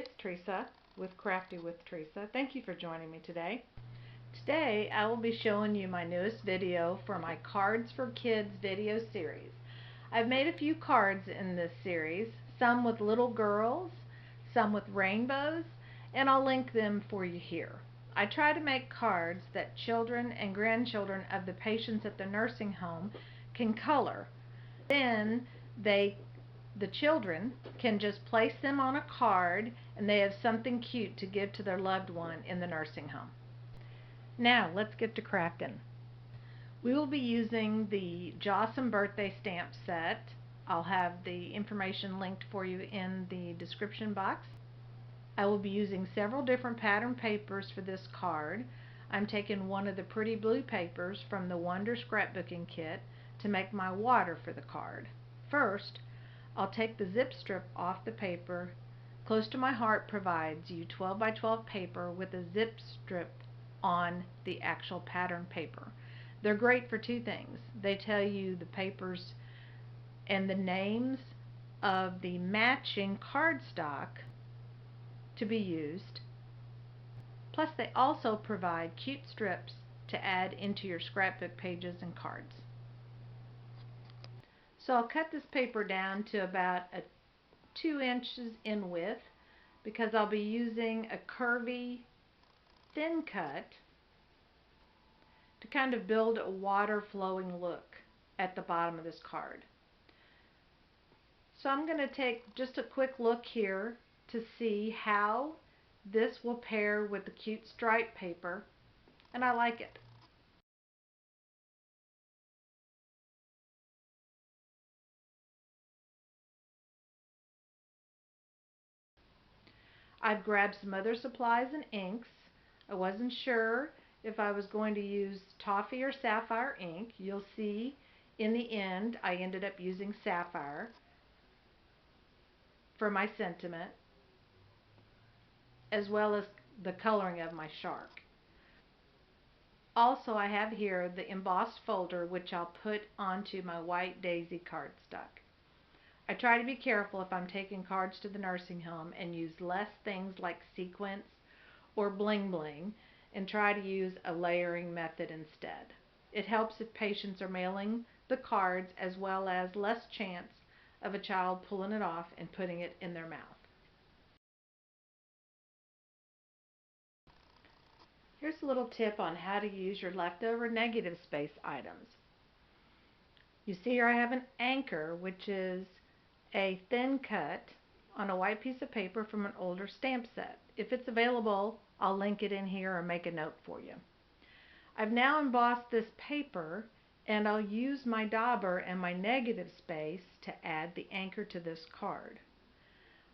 It's Theresa with Crafty with Theresa. Thank you for joining me today. Today I will be showing you my newest video for my Cards for Kids video series. I've made a few cards in this series, some with little girls, some with rainbows, and I'll link them for you here. I try to make cards that children and grandchildren of the patients at the nursing home can color. Then the children can just place them on a card and they have something cute to give to their loved one in the nursing home. Now let's get to crafting. We will be using the Jawsome birthday stamp set. I'll have the information linked for you in the description box. I will be using several different pattern papers for this card. I'm taking one of the pretty blue papers from the Wonder scrapbooking kit to make my water for the card. First, I'll take the zip strip off the paper. Close to My Heart provides you 12 by 12 paper with a zip strip on the actual pattern paper. They're great for two things. They tell you the papers and the names of the matching cardstock to be used. Plus they also provide cute strips to add into your scrapbook pages and cards. So I'll cut this paper down to about 2 inches in width because I'll be using a curvy thin cut to kind of build a water flowing look at the bottom of this card. So I'm going to take just a quick look here to see how this will pair with the cute stripe paper, and I like it. I've grabbed some other supplies and inks. I wasn't sure if I was going to use toffee or sapphire ink. You'll see in the end I ended up using sapphire for my sentiment, as well as the coloring of my shark. Also, I have here the embossed folder, which I'll put onto my white daisy cardstock. I try to be careful if I'm taking cards to the nursing home and use less things like sequins or bling bling and try to use a layering method instead. It helps if patients are mailing the cards, as well as less chance of a child pulling it off and putting it in their mouth. Here's a little tip on how to use your leftover negative space items. You see here I have an anchor, which is a thin cut on a white piece of paper from an older stamp set. If it's available, I'll link it in here or make a note for you. I've now embossed this paper, and I'll use my dauber and my negative space to add the anchor to this card.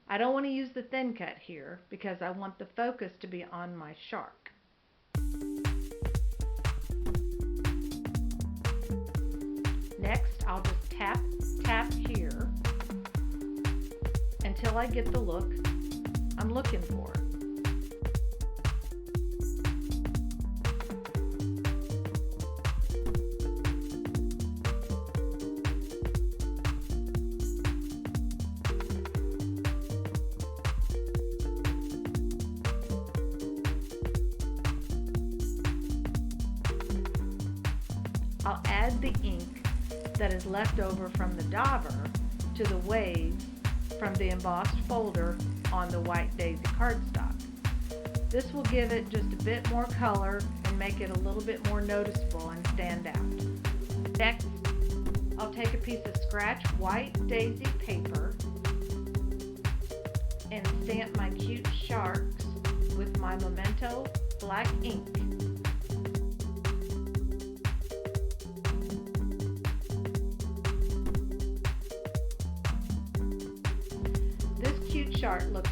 I don't want to use the thin cut here because I want the focus to be on my shark. Next, I'll just tap here until I get the look I'm looking for. I'll add the ink that is left over from the dauber to the waves from the embossed folder on the white daisy cardstock. This will give it just a bit more color and make it a little bit more noticeable and stand out. Next, I'll take a piece of scratch white daisy paper and stamp my cute sharks with my Memento black ink. Shark looks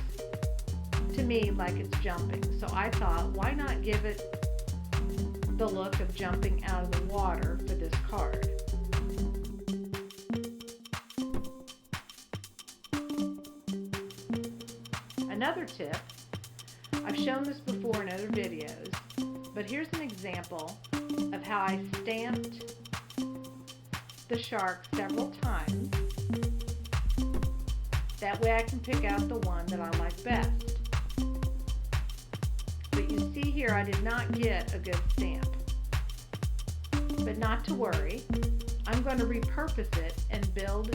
to me like it's jumping, so I thought, why not give it the look of jumping out of the water for this card. Another tip, I've shown this before in other videos, but here's an example of how I stamped the shark several times. That way I can pick out the one that I like best. but you see here I did not get a good stamp. But not to worry, I'm going to repurpose it and build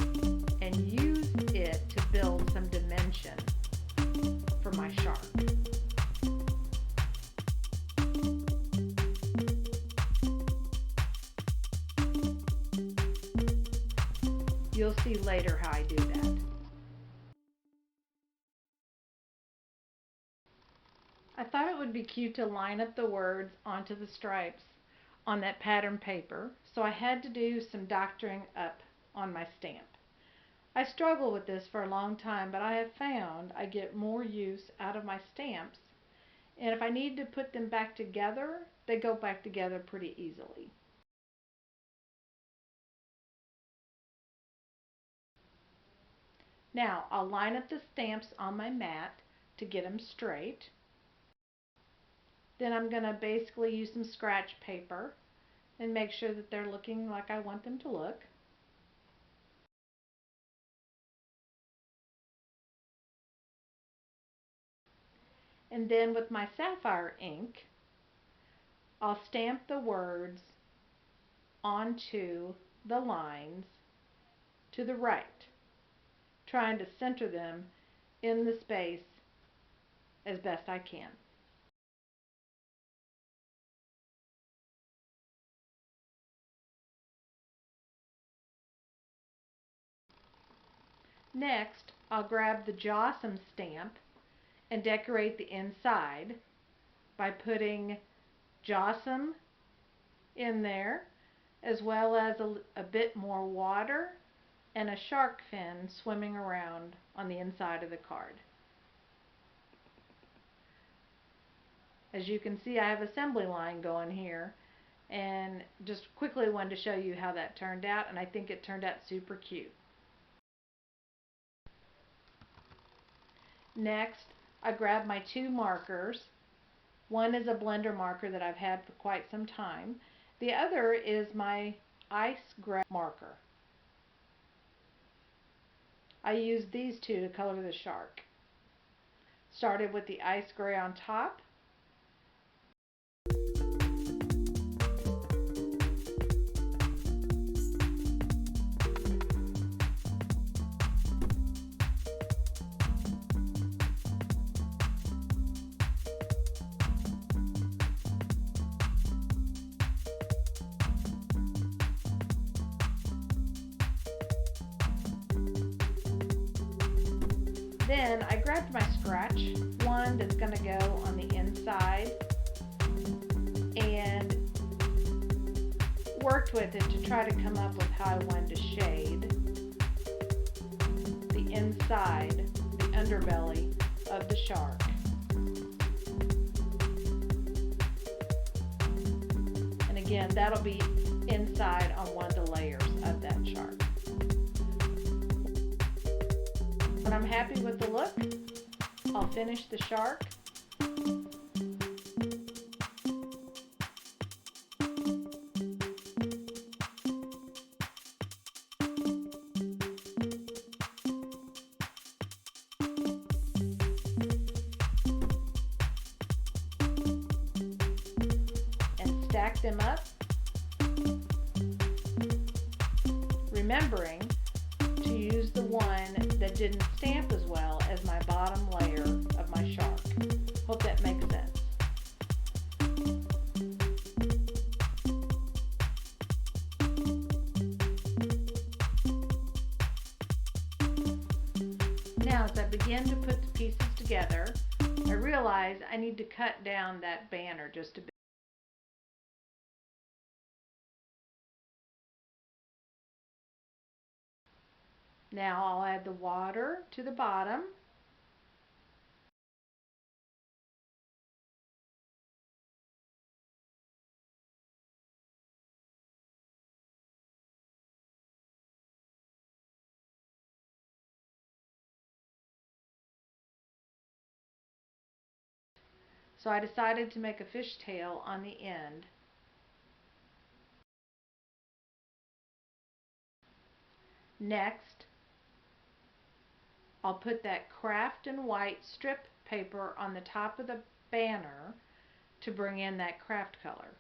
and use it to build some dimension for my shark. You'll see later how I do that. I thought it would be cute to line up the words onto the stripes on that pattern paper, so I had to do some doctoring up on my stamp. I struggled with this for a long time, but I have found I get more use out of my stamps, and if I need to put them back together, they go back together pretty easily. Now I'll line up the stamps on my mat to get them straight. Then I'm going to basically use some scratch paper and make sure that they're looking like I want them to look. And then with my sapphire ink, I'll stamp the words onto the lines to the right, trying to center them in the space as best I can. Next, I'll grab the Jawsome stamp and decorate the inside by putting Jawsome in there, as well as a bit more water and a shark fin swimming around on the inside of the card. As you can see, I have assembly line going here, and just quickly wanted to show you how that turned out, and I think it turned out super cute. Next, I grabbed my two markers. One is a blender marker that I've had for quite some time. The other is my ice gray marker. I used these two to color the shark. Started with the ice gray on top. Then I grabbed my scratch one that's going to go on the inside and worked with it to try to come up with how I wanted to shade the inside, the underbelly of the shark. And again, that'll be inside on one of the layers of that shark. When I'm happy with the look, I'll finish the shark. And stack them up, remembering to use the one that didn't stamp as well as my bottom layer of my shark. Hope that makes sense. Now as I begin to put the pieces together, I realize I need to cut down that banner just a bit. Now I'll add the water to the bottom. So I decided to make a fishtail on the end. Next, I'll put that craftin white strip paper on the top of the banner to bring in that craft color.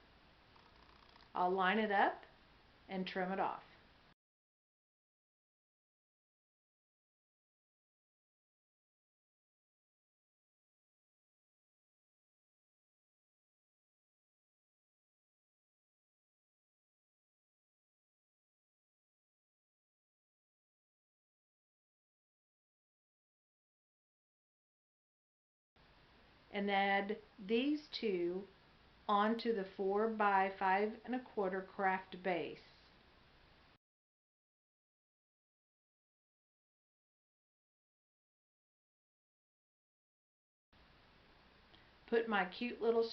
I'll line it up and trim it off. And add these two onto the 4 by 5 1/4 craft base. Put my cute little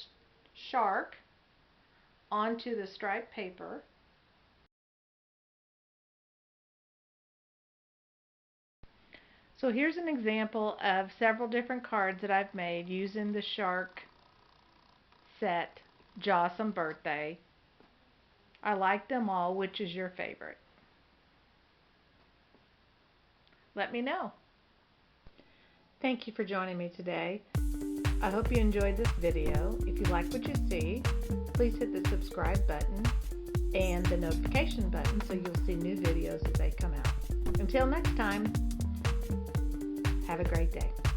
shark onto the striped paper. So here's an example of several different cards that I've made using the shark set Jawsome Birthday. I like them all. Which is your favorite? Let me know. Thank you for joining me today. I hope you enjoyed this video. If you like what you see, please hit the subscribe button and the notification button so you'll see new videos as they come out. Until next time, have a great day.